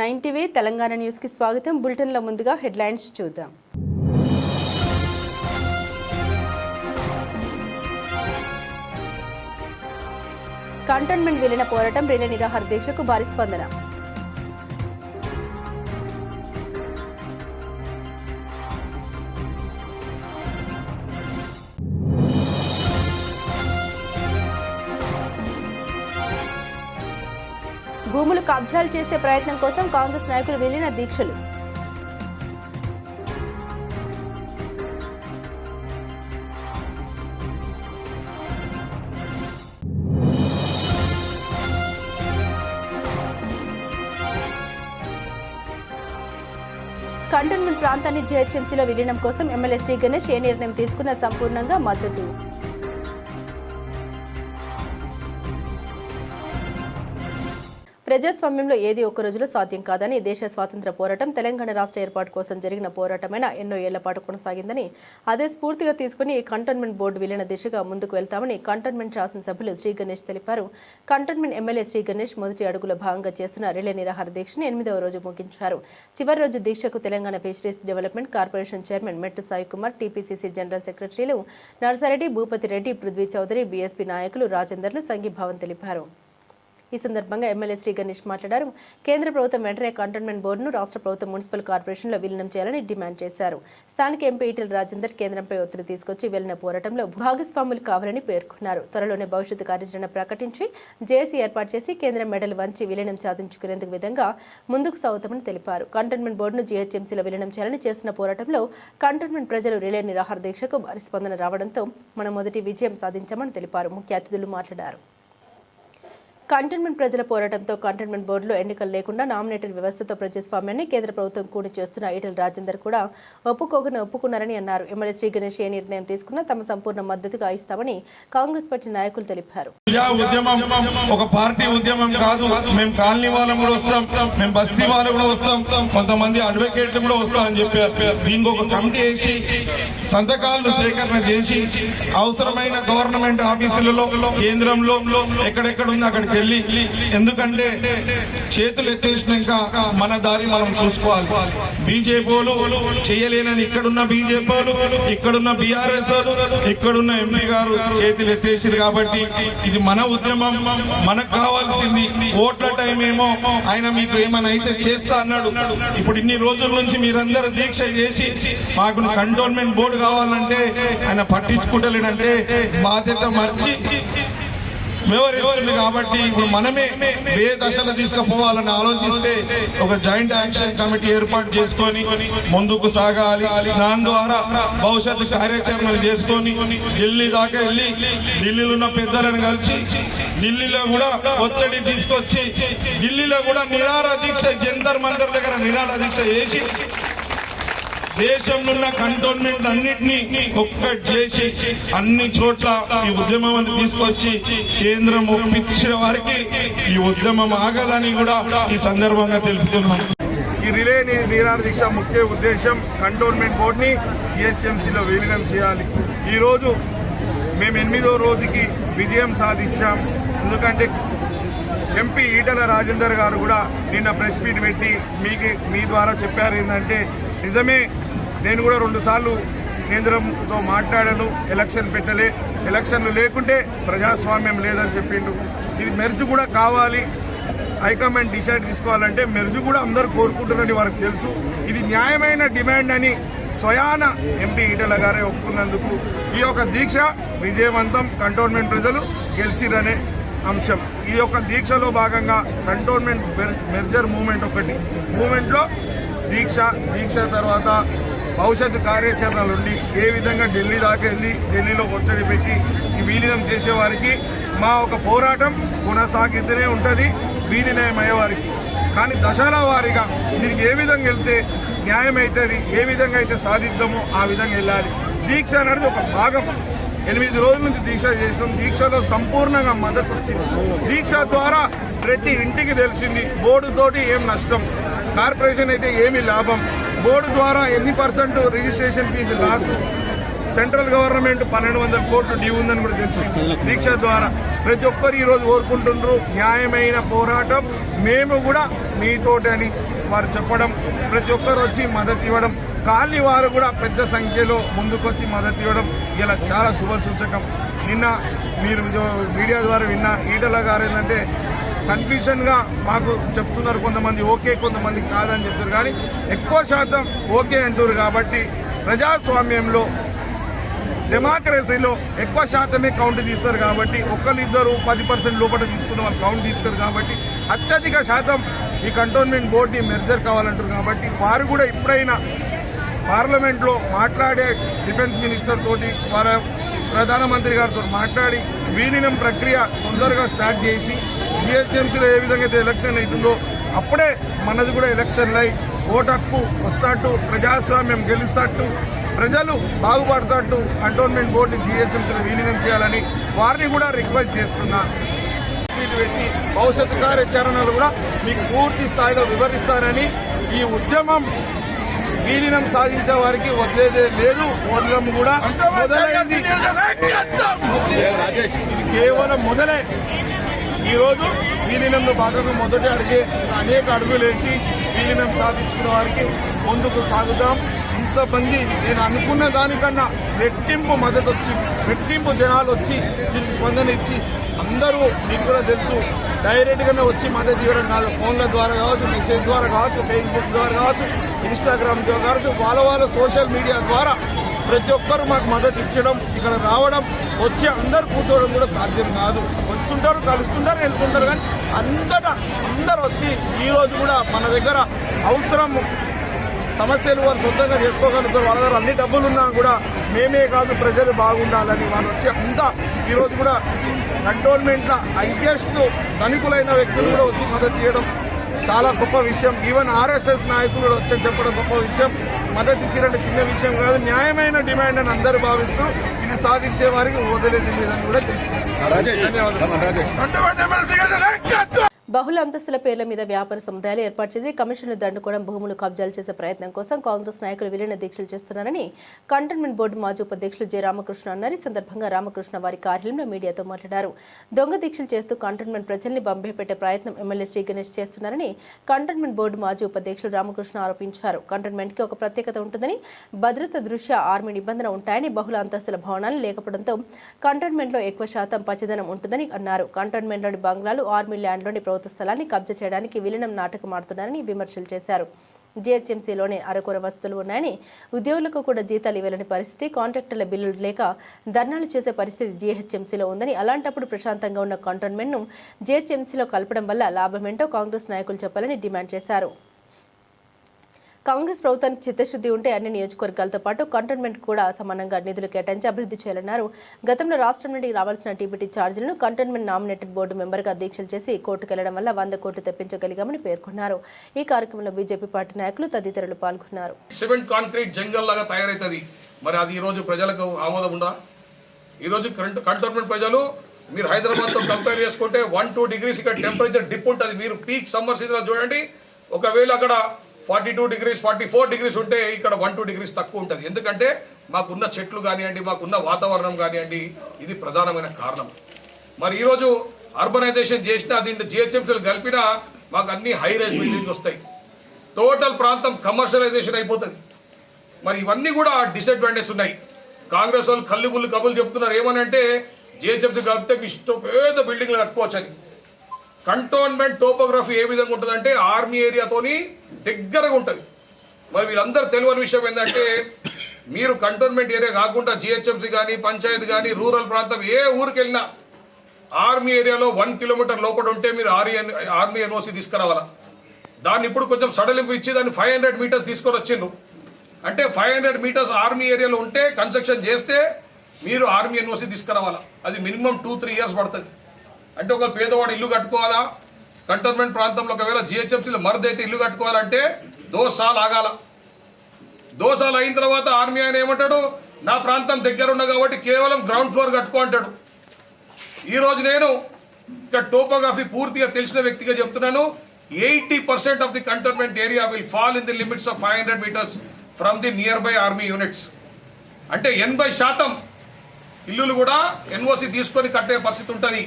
90 Telangana news కి స్వాగతం. Bulletin లో ముందుగా హెడ్లైన్స్ చూద్దాం. కంటోన్మెంట్ విలీన పోరాటం రిలే నిరాహార దీక్షకు భారీ స్పందన. భూములు కబ్జాలు చేసే ప్రయత్నం కోసం కాంగ్రెస్ నాయకులు విలీన దీక్షలు. కంటోన్మెంట్ ప్రాంతాన్ని జీహెచ్ఎంసీలో విలీనం కోసం ఎమ్మెల్యే శ్రీ గణేష్ ఏ నిర్ణయం తీసుకున్న సంపూర్ణంగా మద్దతు. ప్రజాస్వామ్యంలో ఏది ఒక్క రోజులో సాధ్యం కాదని, దేశ స్వాతంత్ర పోరాటం తెలంగాణ రాష్ట్ర ఏర్పాటు కోసం జరిగిన పోరాటమైన ఎన్నో ఏళ్ల పాటు కొనసాగిందని, అదే స్ఫూర్తిగా తీసుకుని ఈ కంటోన్మెంట్ బోర్డు విలీన దిశగా ముందుకు వెళ్తామని కంటోన్మెంట్ శాసనసభ్యులు శ్రీ గణేష్ తెలిపారు. కంటోన్మెంట్ ఎమ్మెల్యే శ్రీ గణేష్ మొదటి అడుగులో భాగంగా చేస్తున్న రిలే నిరాహార దీక్షను 8వ రోజు ముగించారు. చివరి రోజు దీక్షకు Telangana fisheries development corporation chairman మెట్టు సాయి కుమార్, టీపీసీసీ జనరల్ సెక్రటరీలు నర్సారెడ్డి, భూపతి రెడ్డి, పృథ్వీ చౌదరి, బీఎస్పీ నాయకులు రాజేందర్లు సంఘీభావం తెలిపారు. ఈ సందర్భంగా ఎమ్మెల్యే శ్రీ గణేష్ మాట్లాడారు. కేంద్ర ప్రభుత్వం వెంటనే కంటోన్మెంట్ బోర్డును రాష్ట్ర ప్రభుత్వం మున్సిపల్ కార్పొరేషన్లో విలీనం చేయాలని డిమాండ్ చేశారు. స్థానిక ఎంపీ ఈటెల రాజేందర్ కేంద్రంపై ఒత్తిడి తీసుకొచ్చి విలీన పోరాటంలో భాగస్వాములు కావాలని పేర్కొన్నారు. త్వరలోనే భవిష్యత్తు కార్యాచరణ ప్రకటించి జేఏసీ ఏర్పాటు చేసి కేంద్రం మెడల్ వంచి విలీనం సాధించుకునేందుకు విధంగా ముందుకు సాగుతామని తెలిపారు. కంటోన్మెంట్ బోర్డును జీహెచ్ఎంసీలో విలీనం చేయాలని చేస్తున్న పోరాటంలో కంటోన్మెంట్ ప్రజలు రిలే నిరాహార దీక్షకు భారీ స్పందన రావడంతో మనం మొదటి విజయం సాధించామని తెలిపారు. ముఖ్య అతిథులు మాట్లాడారు. కంటోన్మెంట్ ప్రజల పోరాటంతో కంటోన్మెంట్ బోర్డులో ఎన్నికలు లేకుండా నామినేటెడ్ వ్యవస్థతో ప్రజాస్వామ్యాన్ని కేంద్ర ప్రభుత్వం కూడి చేస్తున్న ఈటెల రాజేందర్ కూడా ఒప్పుకున్నారని అన్నారు. ఎమ్మెల్యే శ్రీ గణేష్ ఏ నిర్ణయం తీసుకున్నా తమ సంపూర్ణ మద్దతుగా ఇస్తామని కాంగ్రెస్ పార్టీ నాయకులు తెలిపారు. ఒక పార్టీ ఉద్యమం కాదు, మేము కాలనీ వాళ్ళం కూడా వస్తాం, మేము బస్తీ వాళ్ళు కూడా వస్తాం, కొంతమంది అడ్వకేట్లు కూడా వస్తామని చెప్పారు. దీనికి ఒక కమిటీ వేసి సంతకాలను సేకరణ చేసి అవసరమైన గవర్నమెంట్ ఆఫీసులలో కేంద్రంలో ఎక్కడెక్కడ ఉంది అక్కడికి వెళ్ళి, ఎందుకంటే చేతులు ఎత్తేసినాక మన దారి మనం చూసుకోవాలి. బీజేపీలు చేయలేనని ఇక్కడున్న బీజేపీలు, ఇక్కడున్న బీఆర్ఎస్, ఇక్కడున్న ఎంపీ గారు చేతులు ఎత్తేసారు. కాబట్టి ఇది మన ఉద్యమం, మనకు కావాల్సింది. ఓట్ల టైం ఏమో ఆయన మీకు ఏమైనా అయితే చేస్తా అన్నాడు. ఇప్పుడు ఇన్ని రోజుల నుంచి మీరందరూ దీక్ష చేసి మాకు కంటోన్మెంట్ బోర్డు కావాలంటే ఆయన పట్టించుకుంటలేడంటే బాధ్యత మర్చి వ్యవహరిస్తుంది. కాబట్టి ఇప్పుడు మనమే ఏ దశలో తీసుకుపోవాలని ఆలోచిస్తే ఒక జాయింట్ యాక్షన్ కమిటీ ఏర్పాటు చేసుకొని ముందుకు సాగాలి. దాని ద్వారా భవిష్యత్తు కార్యాచరణలు చేసుకొని ఢిల్లీ దాకా వెళ్ళి ఢిల్లీలో ఉన్న పెద్దలను కలిసి ఢిల్లీలో కూడా ఒత్తిడి తీసుకొచ్చి ఢిల్లీలో కూడా నిరాహార దీక్ష జంతర్ మంతర్ దగ్గర నిరాహార దీక్ష చేసి దేశంలో ఉన్న కంటోన్మెంట్ అన్నింటినీ ఒక్కటి చేసి అన్ని చోట్ల ఈ ఉద్యమం తీసుకొచ్చి కేంద్రం ఒప్పించిన వారికి ఈ ఉద్యమం ఆగదని కూడా ఈ సందర్భంగా తెలుపుతున్నాం. ఈ రిలే నిరాహార దీక్ష ముఖ్య ఉద్దేశం కంటోన్మెంట్ బోర్డుని జీహెచ్ఎంసీలో విలీనం చేయాలి. ఈరోజు మేము 8వ రోజుకి విజయం సాధించాం. ఎందుకంటే ఎంపీ ఈటెల రాజేందర్ గారు కూడా నిన్న ప్రెస్ మీట్ పెట్టి మీ ద్వారా చెప్పారు ఏంటంటే, నిజమే నేను కూడా 2 సార్లు కేంద్రంతో మాట్లాడాను, ఎలక్షన్ పెట్టలే, ఎలక్షన్లు లేకుంటే ప్రజాస్వామ్యం లేదని చెప్పిండు. ఇది మెర్జ్ కూడా కావాలి, హైకమాండ్ డిసైడ్ తీసుకోవాలంటే మెర్జ్ కూడా అందరూ కోరుకుంటున్నారని వారికి తెలుసు. ఇది న్యాయమైన డిమాండ్ అని స్వయాన ఎంపీ ఈటెల గారే ఒప్పుకున్నందుకు ఈ యొక్క దీక్ష విజయవంతం. కంటోన్మెంట్ ప్రజలు గెలిచిరనే అంశం. ఈ యొక్క దీక్షలో భాగంగా కంటోన్మెంట్ మెర్జర్ మూమెంట్లో దీక్ష తర్వాత భవిష్యత్తు కార్యాచరణలు ఉండి ఏ విధంగా ఢిల్లీ దాకా వెళ్ళి ఢిల్లీలో ఒత్తిడి పెట్టి ఈ విలీనం చేసే వారికి మా ఒక పోరాటం కొనసాగితేనే ఉంటుంది విలీనం అయ్యే వారికి. కానీ దశల వారీగా దీనికి ఏ విధంగా వెళ్తే న్యాయం అవుతుంది, ఏ విధంగా అయితే సాధిద్దామో ఆ విధంగా వెళ్ళాలి. దీక్ష అనేది ఒక భాగం. 8 రోజుల నుంచి దీక్ష చేసినాం. దీక్షలో సంపూర్ణంగా మద్దతు వచ్చింది. దీక్ష ద్వారా ప్రతి ఇంటికి తెలిసింది బోర్డుతోటి ఏం నష్టం, కార్పొరేషన్ అయితే ఏమి లాభం, బోర్డు ద్వారా ఎన్ని % registration fee loss, central government 1200 కోట్లు డ్యూ ఉందని కూడా తెలిసింది. దీక్ష ద్వారా ప్రతి ఒక్కరు ఈ రోజు కోరుకుంటున్నారు న్యాయమైన పోరాటం, మేము కూడా మీతోటని వారు చెప్పడం, ప్రతి ఒక్కరు వచ్చి మద్దతు ఇవ్వడం, కాలనీ వారు కూడా పెద్ద సంఖ్యలో ముందుకొచ్చి మద్దతు ఇవ్వడం ఇలా చాలా శుభ సూచకం. నిన్న మీరు మీడియా ద్వారా విన్న ఈటల గారు ఏంటంటే కన్ఫ్యూషన్గా మాకు చెప్తున్నారు, కొంతమంది ఓకే కొంతమంది కాదని చెప్తారు, కానీ ఎక్కువ శాతం ఓకే అంటారు. కాబట్టి ప్రజాస్వామ్యంలో డెమోక్రసీలో ఎక్కువ శాతమే కౌంట్ తీస్తారు. కాబట్టి ఒకళ్ళిద్దరు 10% లోపల తీసుకున్న వాళ్ళు కౌంట్ తీస్తారు. కాబట్టి అత్యధిక శాతం ఈ కంటోన్మెంట్ బోర్డుని మెర్జర్ కావాలంటారు. కాబట్టి వారు కూడా ఇప్పుడైనా పార్లమెంట్లో మాట్లాడే డిఫెన్స్ మినిస్టర్ తోటి వారి ప్రధానమంత్రి గారితో మాట్లాడి విలీనం ప్రక్రియ తొందరగా స్టార్ట్ చేసి జిహెచ్ఎంసీలో ఏ విధంగా అయితే ఎలక్షన్ అవుతుందో అప్పుడే మనది కూడా ఎలక్షన్లు అయి ఓటు హక్కు వస్తాట్టు, ప్రజాస్వామ్యం గెలుస్తాట్టు, ప్రజలు బాగుపడతాట్టు కంటోన్మెంట్ బోర్డుని జిహెచ్ఎంసీలో విలీనం చేయాలని వారిని కూడా రిక్వెస్ట్ చేస్తున్నా. పెట్టి భవిష్యత్తు కార్యాచరణలు కూడా మీకు పూర్తి స్థాయిలో వివరిస్తానని, ఈ ఉద్యమం విలీనం సాధించే వారికి వదిలేదే లేదు, వదలం కూడా మొదలైంది. ఇది కేవలం మొదలే. ఈరోజు విలీనంలో భాగంగా మొదటి అనేక అడుగులు వేసి విలీనం సాధించుకున్న వారికి ముందుకు సాగుతాం. ఇంతమంది నేను అనుకున్న దానికన్నా రెట్టింపు మద్దతు వచ్చి, రెట్టింపు జనాలు వచ్చి దీనికి స్పందన ఇచ్చి, అందరూ మీకు కూడా తెలుసు డైరెక్ట్గానే వచ్చి మద్దతు ఇవ్వడం కాదు, ఫోన్ల ద్వారా కావచ్చు, మెసేజ్ ద్వారా కావచ్చు, ఫేస్బుక్ ద్వారా కావచ్చు, ఇన్స్టాగ్రామ్ ద్వారా కావచ్చు, వాళ్ళ సోషల్ మీడియా ద్వారా ప్రతి ఒక్కరు మాకు మద్దతు ఇచ్చడం, ఇక్కడ రావడం, వచ్చి అందరు కూర్చోవడం కూడా సాధ్యం కాదు. వస్తుంటారు, కలుస్తుంటారు, వెళ్తుంటారు, కానీ అందరూ వచ్చి ఈరోజు కూడా మన దగ్గర అవసరం సమస్యలు వారు సొంతంగా చేసుకోగలుగుతారు. వాళ్ళ దగ్గర అన్ని డబ్బులు ఉన్నా కూడా మేమే కాదు ప్రజలు బాగుండాలని వాళ్ళు వచ్చి అంతా ఈరోజు కూడా కంటోన్మెంట్లో హైయెస్ట్ ధనికులైన వ్యక్తులు కూడా వచ్చి మద్దతు చేయడం చాలా గొప్ప విషయం. ఈవెన్ ఆర్ఎస్ఎస్ నాయకులు కూడా వచ్చి చెప్పడం గొప్ప విషయం. మద్దతు ఇచ్చినట్టు చిన్న విషయం కాదు, న్యాయమైన డిమాండ్ అని అందరూ భావిస్తూ ఇది సాధించే వారికి వదిలేదు లేదని కూడా ధన్యవాదాలు. బహుళ అంతస్తుల పేర్ల మీద వ్యాపార సముదాయాలు ఏర్పాటు చేసి కమిషన్లు దండుకోవడం, భూములు కబ్జాలు చేసే ప్రయత్నం కోసం కాంగ్రెస్ నాయకులు విలీన దీక్షలు చేస్తున్నారని కంటోన్మెంట్ బోర్డు మాజీ ఉపాధ్యక్షులు జె రామకృష్ణ అన్నారు. ఈ సందర్భంగా రామకృష్ణ వారి కార్యాలయంలో మీడియాతో మాట్లాడారు. దొంగ దీక్షలు చేస్తూ కంటోన్మెంట్ ప్రజల్ని బంభేపెట్టే ప్రయత్నం ఎమ్మెల్యే శ్రీ గణేష్ చేస్తున్నారని కంటోన్మెంట్ బోర్డు మాజీ ఉపాధ్యక్షులు రామకృష్ణ ఆరోపించారు. కంటోన్మెంట్ కి ఒక ప్రత్యేకత ఉంటుందని, భద్రత దృష్ట్యా ఆర్మీ నిబంధన ఉంటాయని, బహుళ అంతస్తుల భవనాలు లేకపోవడంతో కంటోన్మెంట్ లో ఎక్కువ శాతం పచ్చదనం ఉంటుందని అన్నారు. కంటోన్మెంట్ లోని బంగ్లాలు, ఆర్మీ ల్యాండ్ లోని ప్రభుత్వ స్థలాన్ని కబ్జా చేయడానికి విలీనం నాటకం ఆడుతున్నారని విమర్శలు చేశారు. జిహెచ్ఎంసీలోనే అరకొర వస్తువులు ఉన్నాయని, ఉద్యోగులకు కూడా జీతాలు ఇవ్వాలని పరిస్థితి, కాంట్రాక్టర్ల బిల్లులు లేక ధర్నాలు చేసే పరిస్థితి జీహెచ్ఎంసీలో ఉందని, అలాంటప్పుడు ప్రశాంతంగా ఉన్న కంటోన్మెంట్ను జిహెచ్ఎంసీలో కలపడం వల్ల లాభమేంటో కాంగ్రెస్ నాయకులు చెప్పాలని డిమాండ్ చేశారు. కాంగ్రెస్ ప్రభుత్వానికి చిత్తశుద్ధి ఉంటే అన్ని నియోజకవర్గాలతో పాటు కంటోన్మెంట్ కూడా సమానంగా నిధులు కేటాయించి అభివృద్ధి చేయాలన్నారు. గతంలో రాష్ట్రం నుండి రావాల్సిన టీబీటీ ఛార్జీలను కంటోన్మెంట్ నామినేటెడ్ బోర్డు మెంబర్గా దీక్షలు చేసి కోర్టుకెళ్లడం వల్ల 100 కోట్లు తెప్పించగలిగామని పేర్కొన్నారు. ఈ కార్యక్రమంలో బీజేపీ పార్టీ నాయకులు తదితరులు పాల్గొన్నారు. సిమెంట్ కాంక్రీట్ జంగల్ లాగా తయారైతుంది. మరి అది ఈ రోజు ప్రజలకు ఆమోదం ఉందా? ఈ రోజు కంటోన్మెంట్ ప్రజలు మీరు హైదరాబాద్ తో కంపేర్ చేసుకుంటే 1-2 degrees ఇక్కడ టెంపరేచర్ డిప్ ఉంటుంది. మీరు పీక్ సమ్మర్ సీజన్ చూడండి, ఒకవేళ అక్కడ 42 degrees 44 degrees ఉంటే ఇక్కడ 1-2 degrees తక్కువ ఉంటుంది. ఎందుకంటే మాకున్న చెట్లు కానివ్వండి, మాకున్న వాతావరణం కానివ్వండి, ఇది ప్రధానమైన కారణం. మరి ఈరోజు అర్బనైజేషన్ చేసినా, దీంట్లో జిహెచ్ఎంసీలు కలిపినా మాకు అన్ని హై రైజ్ బిల్డింగ్స్ వస్తాయి. టోటల్ ప్రాంతం కమర్షియలైజేషన్ అయిపోతుంది. మరి ఇవన్నీ కూడా డిసడ్వాంటేజ్ ఉన్నాయి. కాంగ్రెస్ వాళ్ళు కల్లుబుల్లు కబులు చెప్తున్నారు ఏమనంటే జిహెచ్ఎంసీ కలిపితే ఇష్టం పెద్ద బిల్డింగ్లు కట్టుకోవచ్చు అని. కంటోన్మెంట్ టోపోగ్రఫీ ఏ విధంగా ఉంటుందంటే ఆర్మీ ఏరియాతోని దగ్గరగా ఉంటుంది. మరి వీళ్ళందరూ తెలియని విషయం ఏంటంటే మీరు కంటోన్మెంట్ ఏరియా కాకుండా జిహెచ్ఎంసీ కానీ, పంచాయతీ కానీ, రూరల్ ప్రాంతం ఏ ఊరికి వెళ్ళినా ఆర్మీ ఏరియాలో 1 కిలోమీటర్ లోపల ఉంటే మీరు ఆర్మీ ఎన్ఓసి తీసుకురావాలా. దాన్ని ఇప్పుడు కొంచెం సడలింపు ఇచ్చి దాన్ని 500 meters తీసుకొని వచ్చిండ్రు. అంటే 500 meters ఆర్మీ ఏరియాలో ఉంటే కన్స్ట్రక్షన్ చేస్తే మీరు ఆర్మీ ఎన్ఓసి తీసుకురావాలా. అది మినిమం 2-3 years పడుతుంది. అంటే ఒక పేదవాడు ఇల్లు కట్టుకోవాలా కంటోన్మెంట్ ప్రాంతంలో, ఒకవేళ జిహెచ్ఎంసీలో మరద అయితే ఇల్లు కట్టుకోవాలంటే 2 సార్లు ఆగాల. 2 సార్లు అయిన తర్వాత ఆర్మీ ఆయన ఏమంటాడు, నా ప్రాంతం దగ్గర ఉన్న కాబట్టి కేవలం గ్రౌండ్ ఫ్లోర్ కట్టుకో అంటాడు. ఈరోజు నేను ఇక్కడ టోపోగ్రఫీ పూర్తిగా తెలిసిన వ్యక్తిగా చెప్తున్నాను, 80% of the cantonment area will fall in the limits of 500 meters from the near by army units. అంటే 80% ఇల్లులు కూడా ఎన్ఓసి తీసుకొని కట్టే పరిస్థితి ఉంటుంది.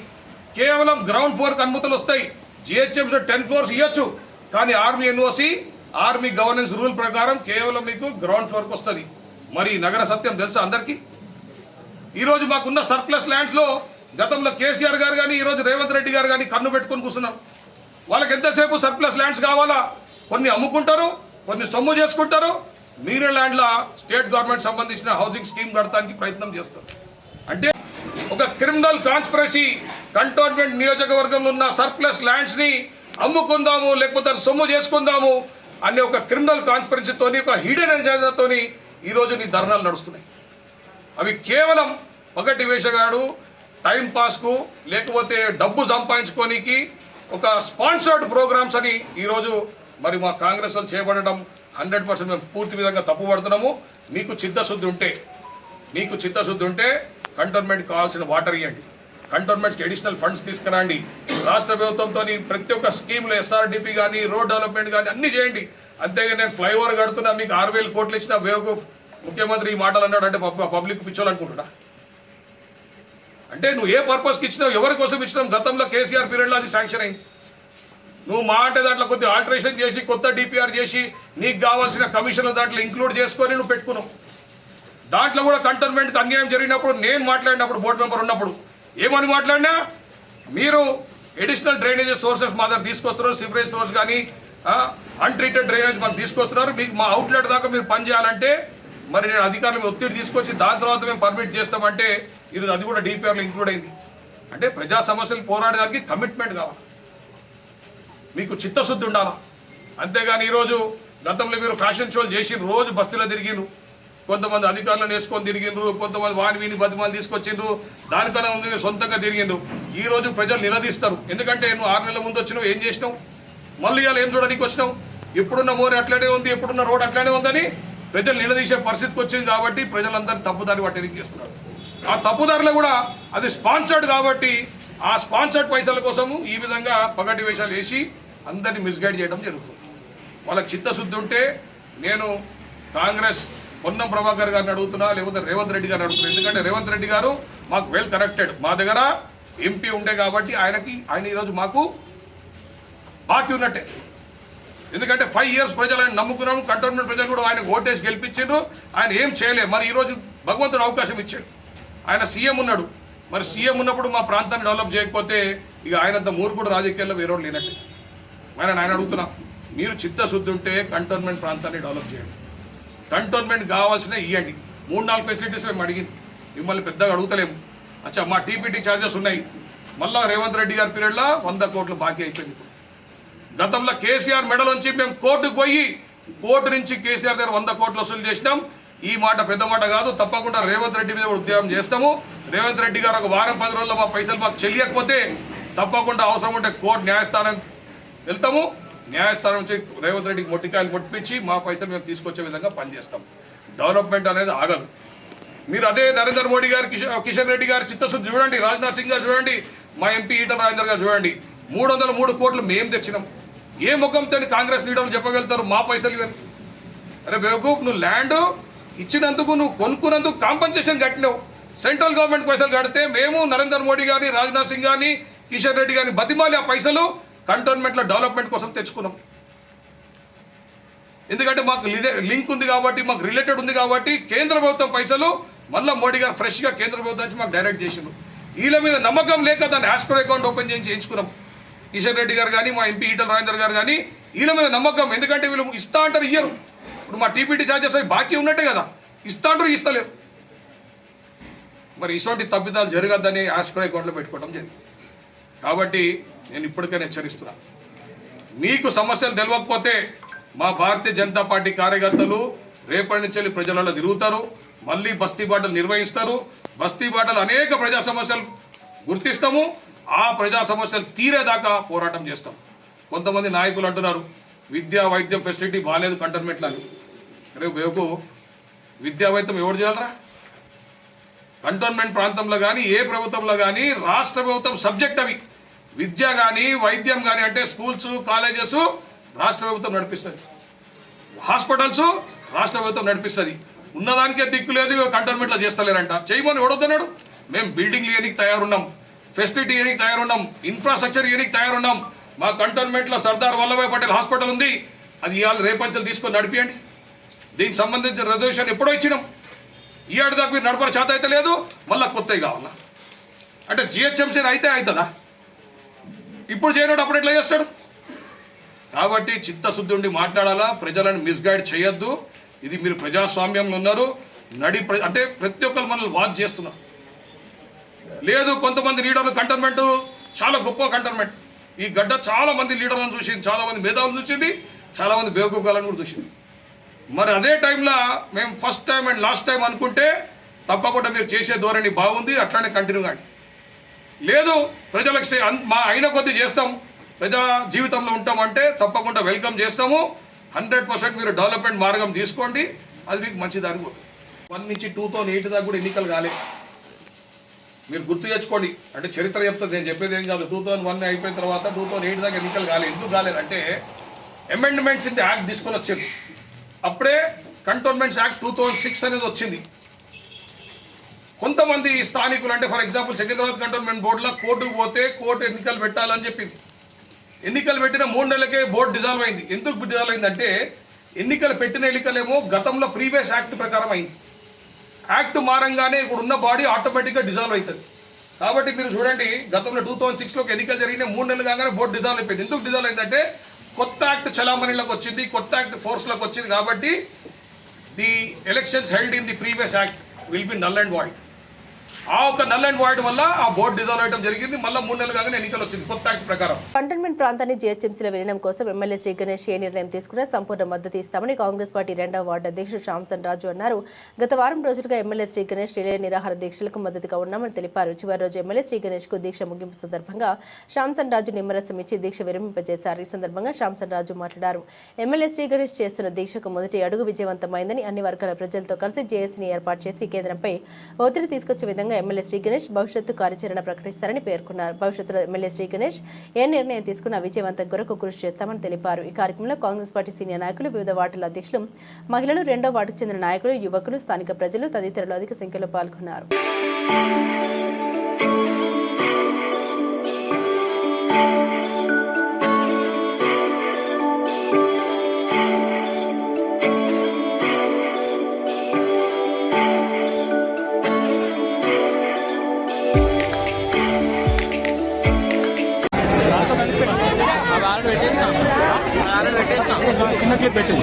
కేవలం గ్రౌండ్ ఫ్లోర్కి అనుమతులు వస్తాయి. జిహెచ్ఎంసీ 10 ఫ్లోర్స్ ఇవ్వచ్చు, కానీ army NOC army governance rule ప్రకారం కేవలం మీకు గ్రౌండ్ ఫ్లోర్కి వస్తుంది. మరి నగర సత్యం తెలుసా అందరికీ? ఈరోజు మాకున్న సర్ప్లస్ ల్యాండ్స్లో గతంలో కేసీఆర్ గారు కానీ ఈరోజు రేవంత్ రెడ్డి గారు కానీ కన్ను పెట్టుకొని కూర్చున్నారు. వాళ్ళకి ఎంతసేపు సర్ప్లస్ ల్యాండ్స్ కావాలా, కొన్ని అమ్ముకుంటారు, కొన్ని సొమ్ము చేసుకుంటారు. మీరే ల్యాండ్లో స్టేట్ గవర్నమెంట్ సంబంధించిన హౌసింగ్ స్కీమ్ కడటానికి ప్రయత్నం చేస్తారు. అంటే ఒక క్రిమినల్ కాన్స్పిరసీ కంటోన్మెంట్ నియోజకవర్గంలో ఉన్న సర్ప్లస్ ల్యాండ్స్ ని అమ్ముకుందాము, లేకపోతే సొమ్ము చేసుకుందాము అనే ఒక క్రిమినల్ కాన్స్పిరసీతోని, ఒక హిడెన్ ఎజెండాతోని ఈరోజు నీ ధర్నాలు నడుస్తున్నాయి. అవి కేవలం పగటి వేషగాడు టైం పాస్కు, లేకపోతే డబ్బు సంపాదించుకోనికి ఒక స్పాన్సర్డ్ ప్రోగ్రామ్స్ అని ఈరోజు మరి మా కాంగ్రెస్ వాళ్ళు చేపట్టడం 100% మేము పూర్తి విధంగా తప్పుపడుతున్నాము. మీకు చిత్తశుద్ధి ఉంటే కంటోన్మెంట్ కావాల్సిన వాటర్ ఇవ్వండి, కంటోన్మెంట్స్కి అడిషనల్ ఫండ్స్ తీసుకురండి, రాష్ట్ర ప్రభుత్వంతో ప్రతి ఒక్క స్కీమ్లో ఎస్ఆర్డిపి కానీ రోడ్ డెవలప్మెంట్ కానీ అన్ని చేయండి. అంతేగా నేను ఫ్లైఓవర్ కడుతున్నా మీకు 6,000 కోట్లు ఇచ్చిన బేవకూఫ్ ముఖ్యమంత్రి ఈ మాటలు అన్నాడు అంటే పబ్లిక్ పిచ్చోలనుకుంటున్నా. అంటే నువ్వు ఏ పర్పస్కి ఇచ్చినావు, ఎవరి కోసం ఇచ్చినావు? గతంలో కేసీఆర్ పీరియడ్లో అది శాంక్షన్ అయింది. నువ్వు మా అంటే దాంట్లో కొద్దిగా ఆల్టరేషన్ చేసి కొత్త డిపిఆర్ చేసి నీకు కావాల్సిన కమిషన్లు దాంట్లో ఇంక్లూడ్ చేసుకొని నువ్వు పెట్టుకున్నావు. దాంట్లో కూడా కంటోన్మెంట్కి అన్యాయం జరిగినప్పుడు నేను మాట్లాడినప్పుడు బోర్డు మెంబర్ ఉన్నప్పుడు ఏమని మాట్లాడినా, మీరు అడిషనల్ డ్రైనేజెస్ సోర్సెస్ మా దగ్గర తీసుకొస్తున్నారు, సివరేజ్ సోర్స్ కానీ అన్ట్రీటెడ్ డ్రైనేజ్ మనం తీసుకొస్తున్నారు, మీకు మా అవుట్లెట్ దాకా మీరు పని చేయాలంటే మరి నేను అధికారులను ఒత్తిడి తీసుకొచ్చి దాని తర్వాత మేము పర్మిట్ చేస్తామంటే ఇది అది కూడా డిపిఆర్లో ఇంక్లూడ్ అయింది. అంటే ప్రజా సమస్యలు పోరాడడానికి కమిట్మెంట్ కావాలి, మీకు చిత్తశుద్ధి ఉండాలా. అంతేగాని ఈరోజు గతంలో మీరు ఫ్యాషన్ షోలు చేసి రోజు బస్తీలో తిరిగిండ్రు, కొంతమంది అధికారులను వేసుకొని తిరిగిండ్రు, కొంతమంది వాని వీని బతిమాలు తీసుకొచ్చిండ్రు, దానికన్నా ఉంది మీరు సొంతంగా తిరిగిండ్రు. ఈ రోజు ప్రజలు నిలదీస్తారు. ఎందుకంటే నువ్వు 6 నెలల ముందు వచ్చినావు, ఏం చేసినావు, మళ్ళీ ఇవాళ ఏం చూడడానికి వచ్చినావు, ఇప్పుడున్న మోరి అట్లనే ఉంది, ఇప్పుడున్న రోడ్ అట్లనే ఉందని ప్రజలు నిలదీసే పరిస్థితికి వచ్చింది. కాబట్టి ప్రజలందరూ తప్పుదారి పట్టడానికి చేస్తున్నారు. ఆ తప్పుదారులు కూడా అది స్పాన్సర్డ్ కాబట్టి ఆ స్పాన్సర్డ్ పైసల కోసము ఈ విధంగా పగటి వేషాలు వేసి అందరినీ మిస్గైడ్ చేయడం జరుగుతుంది. వాళ్ళకి చిత్తశుద్ధి ఉంటే నేను కాంగ్రెస్ పొన్నం ప్రభాకర్ గారిని అడుగుతున్నా, లేకపోతే రేవంత్ రెడ్డి గారిని అడుగుతున్నా. ఎందుకంటే రేవంత్ రెడ్డి గారు మాకు వెల్ కనెక్టెడ్, మా దగ్గర ఎంపీ ఉండే కాబట్టి ఆయన ఈరోజు మాకు బాకీ ఉన్నట్టే. ఎందుకంటే 5 years ప్రజలు ఆయన నమ్ముకున్నాము, కంటోన్మెంట్ ప్రజలు కూడా ఆయన ఓటేసి గెలిపించారు. ఆయన ఏం చేయలేదు, మరి ఈరోజు భగవంతుడు అవకాశం ఇచ్చాడు. ఆయన సీఎం ఉన్నాడు, మరి సీఎం ఉన్నప్పుడు మా ప్రాంతాన్ని డెవలప్ చేయకపోతే ఇక ఆయనంత మూర్ఖుడు రాజకీయాల్లో వేరే లేనట్టే. ఆయన అడుగుతున్నా, మీరు చిత్తశుద్ధి ఉంటే కంటోన్మెంట్ ప్రాంతాన్ని డెవలప్ చేయండి, కంటోన్మెంట్ కావాల్సినవి ఇవ్వండి. 3-4 ఫెసిలిటీస్ మేము అడిగింది, మిమ్మల్ని పెద్దగా అడుగుతలేము. అచ్చా మా టీపీటీ ఛార్జెస్ ఉన్నాయి, మళ్ళా రేవంత్ రెడ్డి గారి పీరియడ్లో 100 కోట్లు బాకీ అయిపోయింది. గతంలో కేసీఆర్ మెడలోంచి మేము కోర్టుకు పోయి కోర్టు నుంచి కేసీఆర్ దగ్గర 100 కోట్లు వసూలు చేసినాం. ఈ మాట పెద్ద మాట కాదు, తప్పకుండా రేవంత్ రెడ్డి మీద ఉద్యమం చేస్తాము. రేవంత్ రెడ్డి గారు ఒక వారం 10 రోజుల్లో మా పైసలు మాకు చెల్లియకపోతే తప్పకుండా అవసరం ఉంటే కోర్టు న్యాయస్థానం వెళ్తాము. న్యాయస్థానం నుంచి రేవంత్ రెడ్డికి మొట్టికాయలు కొట్టించి మా పైసలు మేము తీసుకొచ్చే విధంగా పనిచేస్తాం. డెవలప్మెంట్ అనేది ఆగదు. మీరు అదే నరేంద్ర మోడీ గారు, కిషన్ రెడ్డి గారి చిత్తశుద్ధి చూడండి, రాజ్నాథ్ సింగ్ గారు చూడండి, మా ఎంపీ ఈటల రాజేందర్ గారు చూడండి. 303 కోట్లు మేము తెచ్చినాం. ఏ ముఖంతో కాంగ్రెస్ లీడర్లు చెప్పగలుగుతారు మా పైసలు ఇవన్నీ? అరే బేవకూఫ్, నువ్వు ల్యాండ్ ఇచ్చినందుకు, నువ్వు కొనుక్కున్నందుకు కాంపన్సేషన్ కట్టినావు. సెంట్రల్ గవర్నమెంట్ పైసలు కడితే మేము నరేంద్ర మోడీ గారిని, రాజ్నాథ్ సింగ్ గారిని, కిషన్ రెడ్డి గారిని బతిమాలి ఆ పైసలు కంటోన్మెంట్లో డెవలప్మెంట్ కోసం తెచ్చుకున్నాం. ఎందుకంటే మాకు లింక్ ఉంది కాబట్టి, మాకు రిలేటెడ్ ఉంది కాబట్టి కేంద్ర ప్రభుత్వం పైసలు మళ్ళీ మోడీ గారు ఫ్రెష్గా కేంద్ర ప్రభుత్వం నుంచి మాకు డైరెక్ట్ చేసిండు. వీళ్ళ మీద నమ్మకం లేక దాన్ని ఆస్క్రో అకౌంట్ ఓపెన్ చేయించుకున్నాం. కిషన్ రెడ్డి గారు కానీ, మా ఎంపీ ఈటల రాజేందర్ గారు కానీ, వీళ్ళ మీద నమ్మకం. ఎందుకంటే వీళ్ళు ఇస్తా అంటారు, ఇయ్యరు. ఇప్పుడు మా టీపీటీ ఛార్జెస్ అవి బాకీ ఉన్నట్టే కదా, ఇస్తా అంటారు, ఇస్తలేరు. మరి ఇటువంటి తప్పిదాలు జరగద్దని ఆస్క్రో అకౌంట్లో పెట్టుకోవడం జరిగింది. కాబట్టి నేను ఇప్పటికైనా హెచ్చరిస్తున్నా, మీకు సమస్యలు తెలియకపోతే మా భారతీయ జనతా పార్టీ కార్యకర్తలు రేపటి నుంచి ప్రజలలో తిరుగుతారు, మళ్ళీ బస్తీ బాటలు నిర్వహిస్తారు. బస్తీ బాటలు అనేక ప్రజా సమస్యలు గుర్తిస్తాము, ఆ ప్రజా సమస్యలు తీరేదాకా పోరాటం చేస్తాం. కొంతమంది నాయకులు అంటున్నారు విద్యా వైద్యం ఫెసిలిటీ బాగాలేదు కంటోన్మెంట్లో అని. రేపు బేవకు విద్యా వైద్యం ఎవరు చేయాలరా? కంటోన్మెంట్ ప్రాంతంలో కానీ ఏ ప్రభుత్వంలో కానీ రాష్ట్ర ప్రభుత్వం సబ్జెక్ట్ అవి. విద్య కానీ వైద్యం కానీ అంటే స్కూల్స్, కాలేజెస్ రాష్ట్ర ప్రభుత్వం నడిపిస్తుంది, హాస్పిటల్స్ రాష్ట్ర ప్రభుత్వం నడిపిస్తుంది. ఉన్నదానికే దిక్కు లేదు, కంటోన్మెంట్లో చేస్తలేరంట. చేయమని ఎవడొద్దన్నాడు? మేము బిల్డింగ్లు ఇవ్వడానికి తయారున్నాం, ఫెసిలిటీ ఇవ్వడానికి తయారున్నాం, ఇన్ఫ్రాస్ట్రక్చర్ ఇవ్వడానికి తయారున్నాం. మా కంటోన్మెంట్లో సర్దార్ వల్లభాయ్ పటేల్ హాస్పిటల్ ఉంది, అది ఇవాళ రేపంచలు తీసుకొని నడిపియండి. దీనికి సంబంధించిన రిజర్వేషన్ ఎప్పుడో ఇచ్చినాం, ఈ ఏడు దాకా మీరు నడపడం చేత అయితే లేదు, మళ్ళీ కొత్తవి కావాలా అంటే జిహెచ్ఎంసీ అయితే అవుతుందా? ఇప్పుడు చేయడం అప్పుడు ఎట్లా చేస్తాడు? కాబట్టి చిత్తశుద్ధి ఉండి మాట్లాడాలా, ప్రజలను మిస్గైడ్ చేయొద్దు. ఇది మీరు ప్రజాస్వామ్యంలో ఉన్నారు, అంటే ప్రతి ఒక్కరు మనల్ని వాచ్ చేస్తున్నారు. లేదు కొంతమంది లీడర్లు కంటోన్మెంట్ చాలా గొప్ప కంటోన్మెంట్, ఈ గడ్డ చాలా మంది లీడర్లను చూసింది, చాలా మంది మేధావులను చూసింది, చాలా మంది బేవకూఫాలను కూడా చూసింది. మరి అదే టైంలో మేము first time and last time అనుకుంటే తప్పకుండా మీరు చేసే ధోరణి బాగుంది, అట్లానే కంటిన్యూ కాండి. లేదు ప్రజలకు మా అయిన కొద్దీ చేస్తాం, ప్రజా జీవితంలో ఉంటామంటే తప్పకుండా వెల్కమ్ చేస్తాము. 100% మీరు డెవలప్మెంట్ మార్గం తీసుకోండి, అది మీకు మంచి దారి పోతుంది. 1 నుంచి 2008 దాకా కూడా ఎన్నికలు కాలే, మీరు గుర్తు తెచ్చుకోండి. అంటే చరిత్ర చెప్తుంది, నేను చెప్పేది ఏం కాదు. 2001 అయిపోయిన తర్వాత 2008 దాకా ఎన్నికలు కాలేదు. ఎందుకు కాలేదంటే అమెండ్మెంట్స్ ఇన్ ది యాక్ట్ తీసుకొని వచ్చింది. అప్పుడే కంటోన్మెంట్స్ యాక్ట్ 2006 అనేది వచ్చింది. కొంతమంది స్థానికులు అంటే ఫర్ ఎగ్జాంపుల్ సికింద్రాబాద్ కంటోన్మెంట్ బోర్డులో కోర్టుకు పోతే కోర్టు ఎన్నికలు పెట్టాలని చెప్పింది. ఎన్నికలు పెట్టిన 3 నెలలకే బోర్డు డిజాల్వ్ అయింది. ఎందుకు డిజాల్వ్ అయిందంటే పెట్టిన ఎన్నికలేమో గతంలో ప్రీవియస్ యాక్ట్ ప్రకారం అయింది. యాక్ట్ మారంగానే ఇప్పుడు ఉన్న బాడీ ఆటోమేటిక్గా డిజాల్వ్ అవుతుంది. కాబట్టి మీరు చూడండి, గతంలో 2006లోకి ఎన్నికలు జరిగిన 3 నెలలు కాగానే బోర్డు డిజాల్వ్ అయిపోయింది. ఎందుకు డిజాల్వ్ అయిందంటే కొత్త యాక్ట్ చలామణిలోకి వచ్చింది, కొత్త యాక్ట్ ఫోర్స్లోకి వచ్చింది. కాబట్టి the elections held in the previous act will be null and void. ఆ ఒక నల్ అండ్ వాయిడ్ వల్ల ఆ బోర్డు డిజాల్వ్ అవడం జరిగింది. మళ్ళీ 3 నెలలు కాగానే ఎన్నికలు వచ్చింది కొత్త యాక్ట్ ప్రకారం. కంటోన్మెంట్ ప్రాంతాన్ని జీహెచ్ఎంసీలో విలీనం కోసం ఎమ్మెల్యే శ్రీ గణేష్ ఏ నిర్ణయం తీసుకున్నా సంపూర్ణ మద్దతు ఇస్తామని కాంగ్రెస్ పార్టీ 2వ వార్డు అధ్యక్షుడు శ్యామ్సన్ రాజు అన్నారు. గత వారం రోజులుగా ఎమ్మెల్యే శ్రీ గణేష్ రిలే నిరాహార దీక్షలకు మద్దతుగా ఉన్నామని తెలిపారు. చివరి రోజు ఎమ్మెల్యే శ్రీ గణేష్ కు దీక్ష ముగింపు సందర్భంగా శ్యామ్సన్ రాజు నిమ్మరసం ఇచ్చి దీక్ష విరమింపజేశారు. ఈ సందర్భంగా శ్యామ్సన్ రాజు మాట్లాడారు. ఎమ్మెల్యే శ్రీ గణేష్ చేస్తున్న దీక్షకు మొదటి అడుగు విజయవంతమైందని, అన్ని వర్గాల ప్రజలతో కలిసి జేఏసీని ఏర్పాటు చేసి కేంద్రంపై ఒత్తిడి తీసుకొచ్చే విధంగా ఎమ్మెల్యే శ్రీ గణేష్ భవిష్యత్తు కార్యాచరణ ప్రకటిస్తారని పేర్కొన్నారు. భవిష్యత్తులో ఎమ్మెల్యే శ్రీ గణేష్ ఏ నిర్ణయం తీసుకున్న విజయవంతం కొరకు కృషి చేస్తామని తెలిపారు. ఈ కార్యక్రమంలో కాంగ్రెస్ పార్టీ సీనియర్ నాయకులు, వివిధ వార్డుల అధ్యక్షులు, మహిళలు, 2వ వార్డుకు చెందిన నాయకులు, యువకులు, స్థానిక ప్రజలు తదితరులు అధిక సంఖ్యలో పాల్గొన్నారు. చిన్న క్లిప్ పెట్టు.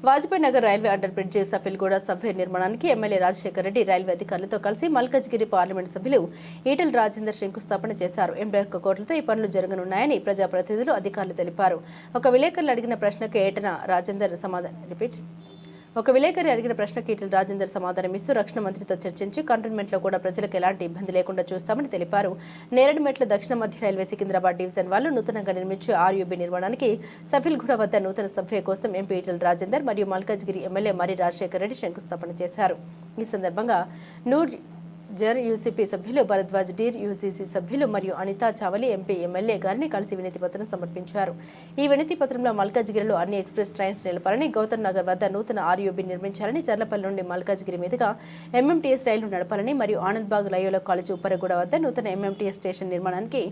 Vajpayee Nagar railway under bridge Safilguda subway నిర్మాణానికి ఎమ్మెల్యే రాజశేఖర్ రెడ్డి రైల్వే అధికారులతో కలిసి మల్కజ్గిరి పార్లమెంట్ సభ్యులు ఈటెల రాజేందర్ శంకుస్థాపన చేశారు. 81 కోట్లతో ఈ పనులు జరగనున్నాయని ప్రజాప్రతినిధులు, అధికారులు తెలిపారు. ఒక విలేకరులు అడిగిన ప్రశ్నకు ఈటెల రాజేందర్ సమాధానమిస్తూ రక్షణ మంత్రితో చర్చించి కంటోన్మెంట్లో కూడా ప్రజలకు ఎలాంటి ఇబ్బంది లేకుండా చూస్తామని తెలిపారు. నేరేడుమెట్ల దక్షిణ మధ్య రైల్వే సికింద్రాబాద్ డివిజన్ వాళ్ళు నూతనంగా నిర్మించే ఆర్యూబీ నిర్మాణానికి సఫిల్గూడ వద్ద నూతన సభ్య కోసం ఎంపీ ఈటెల రాజేందర్ మరియు మల్కజ్గిరి ఎమ్మెల్యే మరి రాజశేఖర్ రెడ్డి శంకుస్థాపన చేశారు. ఈ సందర్భంగా నూర్ జర్ యూసీపీ సభ్యులు, భరద్వాజ్ డీర్ యూసీసీ సభ్యులు మరియు అనితా చావలి ఎంపీ ఎమ్మెల్యే గారిని కలిసి వినతి పత్రం సమర్పించారు. ఈ వినతి పత్రంలో మల్కజ్గిరిలో అన్ని ఎక్స్ప్రెస్ ట్రైన్స్ నిలపాలని, గౌతమ్ నగర్ వద్ద నూతన ఆర్యూబీ నిర్మించాలని, చర్లపల్లి నుండి మల్కజ్గిరి మీదుగా ఎంఎంటీఎస్ రైలు నడపాలని మరియు ఆనంద్బాగ్ లయోలా కాలేజ్ ఉప్పరగూడ వద్ద నూతన ఎంఎంటీఎస్ స్టేషన్ నిర్మాణానికి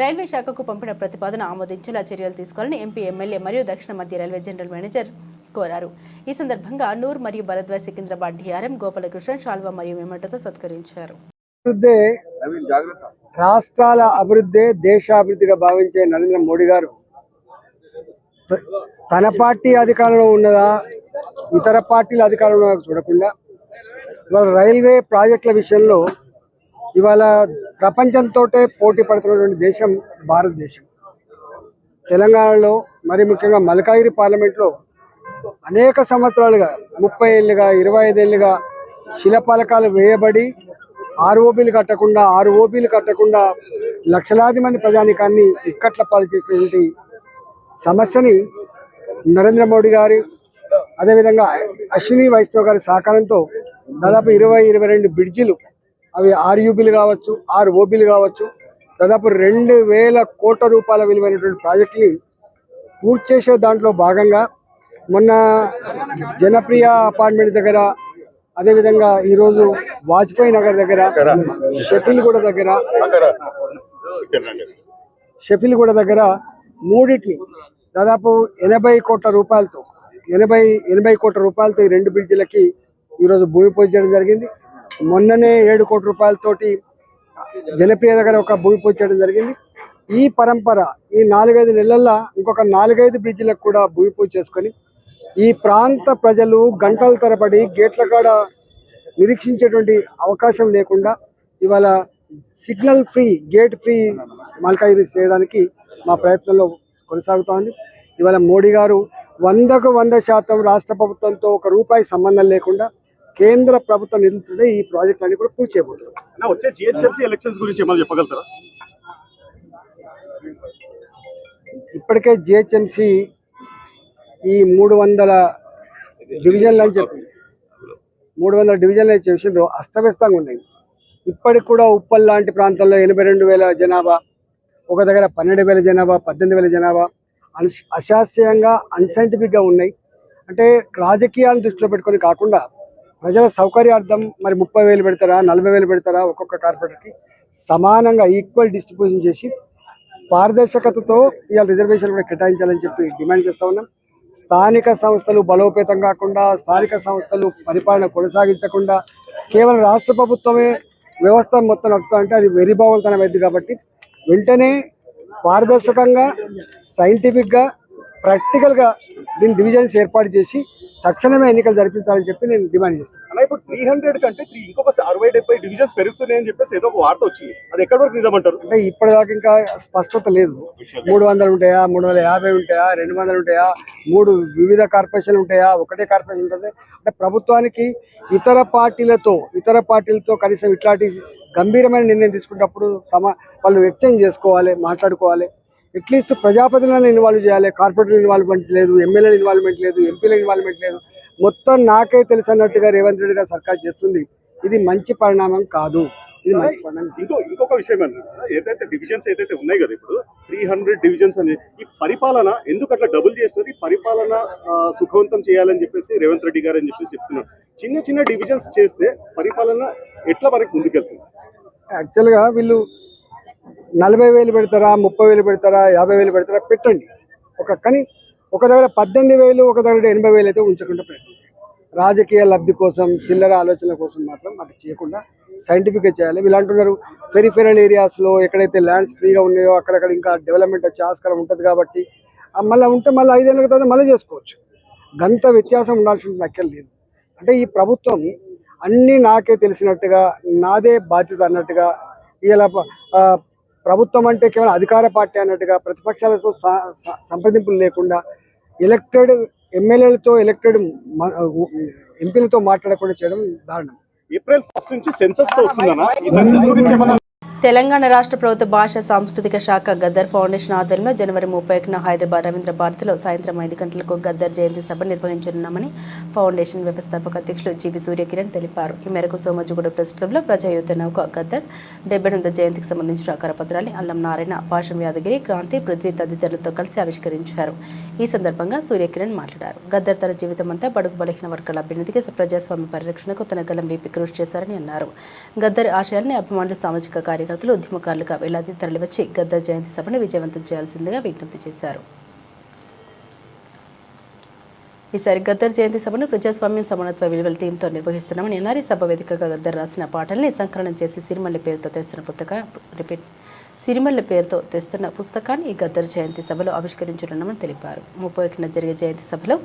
రైల్వే శాఖకు పంపిన ప్రతిపాదన ఆమోదించేలా చర్యలు తీసుకోవాలని ఎంపీ ఎమ్మెల్యే మరియు దక్షిణ మధ్య రైల్వే జనరల్ మేనేజర్ కోరారు. ఈ సందర్భంగా నూర్ మరియు భరద్వాజ్ సికింద్రాబాద్ డిఆర్ఎం గోపాలకృష్ణన్ శాల్వా మరియు మెమటతో సత్కరించారు. రాష్ట్రాల అభివృద్ధి దేశాభివృద్ధిగా భావించే నరేంద్ర మోడీ గారు తన పార్టీ అధికారంలో ఉన్నదా ఇతర పార్టీల అధికారంలో చూడకుండా ఇవాళ రైల్వే ప్రాజెక్టుల విషయంలో ఇవాళ ప్రపంచంతో పోటీ పడుతున్నటువంటి దేశం భారతదేశం. తెలంగాణలో మరి ముఖ్యంగా మల్కాజిగిరి పార్లమెంట్లో అనేక సంవత్సరాలుగా 30 ఏళ్ళుగా 25 ఏళ్ళుగా శిలపాలకాలు వేయబడి ఆర్ఓబీలు కట్టకుండా లక్షలాది మంది ప్రజానికాన్ని ఇక్కట్ల పాలు చేసినటువంటి సమస్యని నరేంద్ర మోడీ గారు అదేవిధంగా అశ్విని వైష్ణవ్ గారి సహకారంతో దాదాపు 22 బ్రిడ్జిలు అవి ఆర్యూబీలు కావచ్చు ఆర్ఓబీలు కావచ్చు దాదాపు 2000 కోట్ల రూపాయల విలువైనటువంటి ప్రాజెక్టుని పూర్తి చేసే దాంట్లో భాగంగా మొన్న జనప్రియ అపార్ట్మెంట్ దగ్గర అదేవిధంగా ఈరోజు వాజ్పేయి నగర్ దగ్గర షెఫిల్గూడ దగ్గర మూడింటిని దాదాపు 80 కోట్ల రూపాయలతో 80 కోట్ల రూపాయలతో ఈ 2 బ్రిడ్జిలకి ఈరోజు భూమి పూజ చేయడం జరిగింది. మొన్ననే 7 కోట్ల రూపాయలతోటి జనప్రియ దగ్గర ఒక భూమి పూజ చేయడం జరిగింది. ఈ పరంపర ఈ 4-5 నెలల్లో ఇంకొక 4-5 బ్రిడ్జిలకు కూడా భూమి పూజ చేసుకొని ఈ ప్రాంత ప్రజలు గంటల తరబడి గేట్ల కాడ నిరీక్షించేటువంటి అవకాశం లేకుండా ఇవాళ signal free gate free Malkajgiri చేయడానికి మా ప్రయత్నంలో కొనసాగుతోంది. ఇవాళ మోడీ గారు 100% రాష్ట్ర ప్రభుత్వంతో ఒక రూపాయి సంబంధం లేకుండా కేంద్ర ప్రభుత్వ నిధులతో ఈ ప్రాజెక్టులన్నీ కూడా పూర్తి చేయబోతున్నారు. వచ్చే జిహెచ్ఎంసీ ఎలక్షన్స్ గురించి ఏమైనా చెప్పగలుగుతారా? ఇప్పటికే జిహెచ్ఎంసీ ఈ 300 డివిజన్లు అని చెప్పి 300 డివిజన్లు అని చెప్పి అస్తవ్యస్తంగా ఉన్నాయి. ఇప్పటికి కూడా ఉప్పల్ లాంటి ప్రాంతాల్లో 82,000 జనాభా, ఒక దగ్గర 12,000 జనాభా, 18,000 జనాభా అశాస్త్రీయంగా అన్సైంటిఫిక్గా ఉన్నాయి. అంటే రాజకీయాలను దృష్టిలో పెట్టుకొని కాకుండా ప్రజల సౌకర్యార్థం మరి 30,000 పెడతారా 40,000 పెడతారా ఒక్కొక్క కార్పొరేటర్కి సమానంగా ఈక్వల్ డిస్ట్రిబ్యూషన్ చేసి పారదర్శకతతో ఇవాళ రిజర్వేషన్ కూడా కేటాయించాలని చెప్పి డిమాండ్ చేస్తూ ఉన్నాం. స్థానిక సంస్థలు బలోపేతం కాకుండా స్థానిక సంస్థలు పరిపాలన కొనసాగించకుండా కేవలం రాష్ట్ర ప్రభుత్వమే వ్యవస్థ మొత్తం నడుపుతుందంటే అది వెరిబావులతనం అయింది. కాబట్టి వెంటనే పారదర్శకంగా సైంటిఫిక్గా ప్రాక్టికల్గా దీని డివిజన్స్ ఏర్పాటు చేసి తక్షణమే ఎన్నికలు జరిపించాలని చెప్పి నేను డిమాండ్ చేస్తాను. అలా ఇప్పుడు 300 కంటే ఇంకొక 60-70 డివిజన్స్ పెరుగుతున్నాయని చెప్పేసి ఏదో ఒక వార్త వచ్చింది. అది ఎక్కడి వరకు నిజమంటారు? అంటే ఇప్పటిదాకా ఇంకా స్పష్టత లేదు. 300 ఉంటాయా, 350 ఉంటాయా, 200 ఉంటాయా, 3 వివిధ కార్పొరేషన్లు ఉంటాయా, ఒకటే కార్పొరేషన్ ఉంటుంది? అంటే ప్రభుత్వానికి ఇతర పార్టీలతో కనీసం ఇట్లాంటి గంభీరమైన నిర్ణయం తీసుకున్నప్పుడు వాళ్ళు ఎక్స్చేంజ్ చేసుకోవాలి, మాట్లాడుకోవాలి. అట్లీస్ట్ ప్రజాప్రతినిధులను ఇన్వాల్వ్ చేయాలి. కార్పొరేటర్ ఇన్వాల్వ్మెంట్ లేదు, ఎమ్మెల్యేల ఇన్వాల్వ్మెంట్ లేదు, ఎంపీల ఇన్వాల్వ్మెంట్ లేదు. మొత్తం నాకే తెలిసినట్టుగా రేవంత్ రెడ్డి గారు సర్కార్ చేస్తుంది. ఇది మంచి పరిణామం కాదు. ఇది మంచి పరిణామం. ఇంకొక విషయం ఏదైతే డివిజన్స్ ఏదైతే ఉన్నాయి కదా ఇప్పుడు 300 డివిజన్స్ అని ఈ పరిపాలన ఎందుకు అట్లా డబుల్ చేస్తుంది? పరిపాలన సుఖవంతం చేయాలని చెప్పేసి రేవంత్ రెడ్డి గారు అని చెప్పేసి చెప్తున్నారు. చిన్న డివిజన్స్ చేస్తే పరిపాలన ఎట్లా మనకి ముందుకెళ్తుంది? యాక్చువల్గా వీళ్ళు 40,000 పెడతారా, 30,000 పెడతారా, 50,000 పెడతారా పెట్టండి. కానీ ఒక దగ్గర 18,000 ఒక దగ్గర 80,000 అయితే ఉంచకుండా ప్రయత్నం. రాజకీయ లబ్ధి కోసం చిల్లర ఆలోచనల కోసం మాత్రం అటు చేయకుండా సైంటిఫిక్గా చేయాలి. వీళ్ళు అంటున్నారు పెరిఫెరల్ ఏరియాస్లో ఎక్కడైతే ల్యాండ్స్ ఫ్రీగా ఉన్నాయో అక్కడక్కడ ఇంకా డెవలప్మెంట్ వచ్చే ఆస్కారం ఉంటుంది కాబట్టి మళ్ళీ ఉంటే మళ్ళీ 5 ఏళ్ళ తర్వాత మళ్ళీ చేసుకోవచ్చు. గంత వ్యత్యాసం ఉండాల్సిన లెక్కలు లేదు. అంటే ఈ ప్రభుత్వం అన్నీ నాకే తెలిసినట్టుగా నాదే బాధ్యత అన్నట్టుగా ఇలా ప్రభుత్వం అంటే కేవలం అధికార పార్టీ అన్నట్టుగా ప్రతిపక్షాలతో సంప్రదింపులు లేకుండా ఎలక్టెడ్ ఎమ్మెల్యేలతో ఎలక్టెడ్ ఎంపీలతో మాట్లాడకుండా చేయడం దారుణం. ఏప్రిల్ 1 నుంచి సెన్సస్ వస్తుందన్న. ఈ సెన్సస్ గురించి ఏమన్నా తెలంగాణ రాష్ట్ర ప్రభుత్వ భాషా సాంస్కృతిక శాఖ గద్దర్ ఫౌండేషన్ ఆధ్వర్యంలో జనవరి 31న హైదరాబాద్ రవీంద్ర భారతిలో సాయంత్రం 5 గంటలకు గద్దర్ జయంతి సభ నిర్వహించనున్నామని ఫౌండేషన్ వ్యవస్థాపక అధ్యక్షులు జీవి సూర్యకిరణ్ తెలిపారు. ఈ మేరకు సోమజిగూడ ప్రెస్ క్లబ్లో ప్రజాయుద్ధ నౌక గద్దర్ 78వ జయంతికి సంబంధించిన కరపత్రాన్ని అల్లం నారాయణ, పాషం యాదగిరి, క్రాంతి, పృథ్వీ తదితరులతో కలిసి ఆవిష్కరించారు. ఈ సందర్భంగా సూర్యకిరణ్ మాట్లాడారు. గద్దర్ తన జీవితమంతా బడుగు బలహీన వర్గాల అభ్యున్నతికి, ప్రజాస్వామ్య పరిరక్షణకు తన గలం వీపి కృషి చేశారని అన్నారు. గద్దర్ ఆశయాల్ని అభిమానులు, సామాజిక కార్యకర్తలు, ఉద్యమకారులుగా వేలాది తరలివచ్చి గద్దర్ జయంతి సభను విజయవంతం చేయాల్సిందిగా విజ్ఞప్తి చేశారు. ఈసారి గద్దర్ జయంతి సభను ప్రజాస్వామ్యం, సమానత్వ విలువల థీమ్తో నిర్వహిస్తున్నామని అన్నారు. ఈ సభ వేదికగా గద్దర్ రాసిన పాటల్ని సంకలనం చేసి సిరిమల్లి పేరుతో తెస్తున్న పుస్తక సిరిమల్ల పేరుతో తెస్తున్న పుస్తకాన్ని ఈ గద్దర్ జయంతి సభలో ఆవిష్కరించనున్నామని తెలిపారు. 31న జరిగే జయంతి సభలో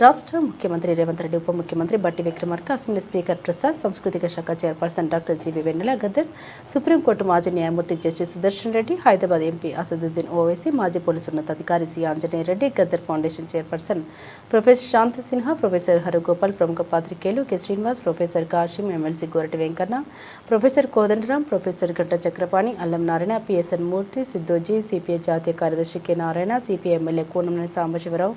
రాష్ట్ర ముఖ్యమంత్రి రేవంత్ రెడ్డి, ఉప ముఖ్యమంత్రి బట్టి విక్రమార్క, అసెంబ్లీ స్పీకర్ ప్రసాద్, సాంస్కృతిక శాఖ chairperson doctor G V Vennela, Gaddar, supreme court మాజీ న్యాయమూర్తి జస్టిస్ సుదర్శన్ రెడ్డి, హైదరాబాద్ ఎంపీ అసదుద్దీన్ ఓవైసీ, మాజీ పోలీసు ఉన్నతాధికారి C Anjaneya Reddy, Gaddar foundation chairperson professor Shanti Sinha, professor Haragopal, ప్రముఖ పాత్రికేయులు K Srinivas, professor Kasim, MLC Gorati Venkanna, professor Kodandaram, professor Ganta Chakrapani, Allam Narayana, PSN Murthy, Siddhoji, CPI జాతీయ కార్యదర్శి K Narayana, CPI MLA Kunamneni Sambasivarao,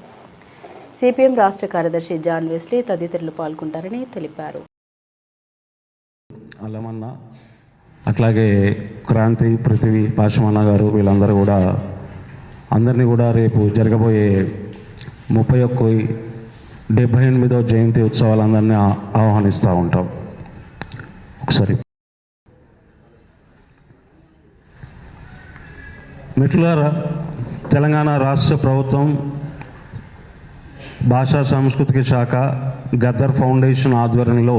CPM రాష్ట్ర కార్యదర్శి జాన్ వెస్లీ తదితరులు పాల్గొంటారని తెలిపారు. అల్లమన్న, అట్లాగే క్రాంతి, పృథివీ, పాశమన్న గారు వీళ్ళందరూ కూడా అందరినీ కూడా రేపు జరగబోయే 78వ జయంతి ఉత్సవాలందరినీ ఆహ్వానిస్తూ ఉంటాం. ఒకసారి మిత్రులారా, తెలంగాణ రాష్ట్ర ప్రభుత్వం భాషా సాంస్కృతిక శాఖ గద్దర్ ఫౌండేషన్ ఆధ్వర్యంలో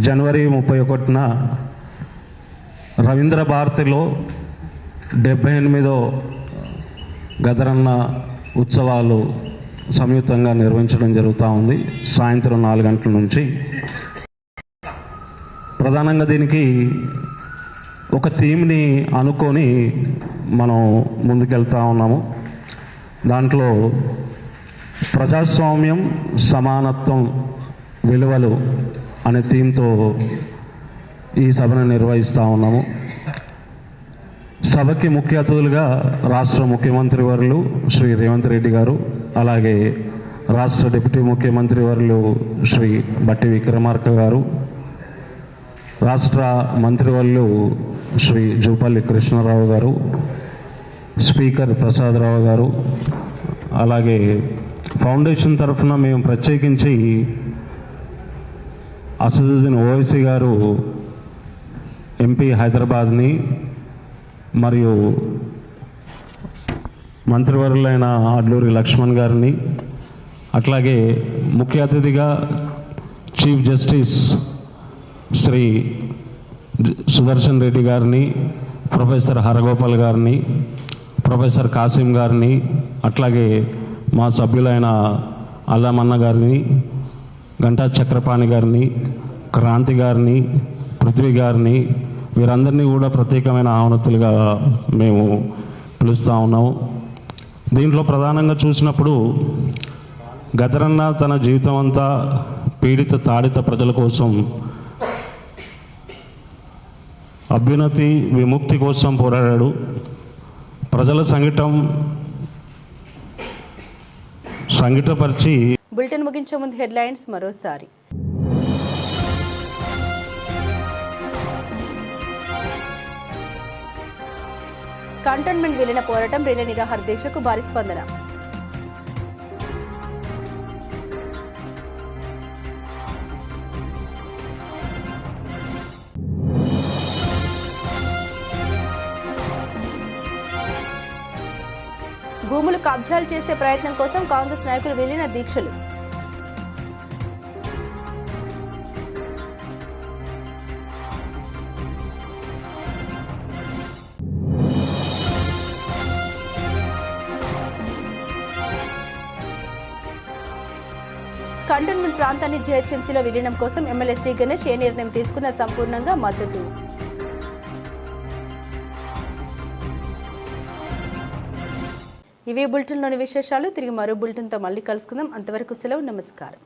జనవరి 31న రవీంద్ర భారతిలో 78వ గద్దరన్న ఉత్సవాలు సంయుక్తంగా నిర్వహించడం జరుగుతూ ఉంది. సాయంత్రం 4 గంటల నుంచి. ప్రధానంగా దీనికి ఒక థీమ్ని అనుకొని మనం ముందుకెళ్తా ఉన్నాము. దాంట్లో ప్రజాస్వామ్యం, సమానత్వం, విలువలు అనే థీమ్తో ఈ సభను నిర్వహిస్తూ ఉన్నాము. సభకి ముఖ్య అతిథులుగా రాష్ట్ర ముఖ్యమంత్రి వర్యులు శ్రీ రేవంత్ రెడ్డి గారు, అలాగే రాష్ట్ర డిప్యూటీ ముఖ్యమంత్రి వర్యులు శ్రీ బట్టి విక్రమార్క గారు, రాష్ట్ర మంత్రివర్యులు శ్రీ జూపల్లి కృష్ణారావు గారు, స్పీకర్ ప్రసాదరావు గారు, అలాగే ఫౌండేషన్ తరఫున మేము ప్రత్యేకించి అసదుద్దీన్ ఓవైసీ గారు ఎంపీ హైదరాబాద్ని, మరియు మంత్రివర్యులైన అడ్లూరి లక్ష్మణ్ గారిని, అట్లాగే ముఖ్య అతిథిగా చీఫ్ జస్టిస్ శ్రీ సుదర్శన్ రెడ్డి గారిని, ప్రొఫెసర్ హరగోపాల్ గారిని, ప్రొఫెసర్ కాసిం గారిని, అట్లాగే మా సభ్యులైన అల్లమన్న గారిని, గంటా చక్రపాణి గారిని, క్రాంతి గారిని, పృథ్వీ గారిని, వీరందరినీ కూడా ప్రత్యేకమైన ఆహ్వానితులుగా మేము పిలుస్తూ ఉన్నాము. దీంట్లో ప్రధానంగా చూసినప్పుడు గద్దరన్న తన జీవితం అంతా పీడిత తాడిత ప్రజల కోసం, అభ్యున్నతి, విముక్తి కోసం పోరాడాడు. ప్రజల సంఘటితపరిచి. బులెటిన్ ముగించే ముందు హెడ్లైన్స్ మరోసారి. కంటోన్మెంట్ విలీన పోరాటం, రిలే నిరాహార దీక్షకు భారీ స్పందన. భూములు కబ్జాలు చేసే ప్రయత్నం కోసం కాంగ్రెస్ నాయకులు విలీన దీక్షలు. కంటోన్మెంట్ ప్రాంతాన్ని జీహెచ్ఎంసీలో విలీనం కోసం ఎమ్మెల్యే శ్రీ గణేష్ ఏ నిర్ణయం తీసుకున్న సంపూర్ణంగా మద్దతు. ఇవే బులెటిన్లోని విశేషాలు. తిరిగి మరో బులెటిన్తో మళ్ళీ కలుసుకుందాం. అంతవరకు సెలవు. నమస్కారం.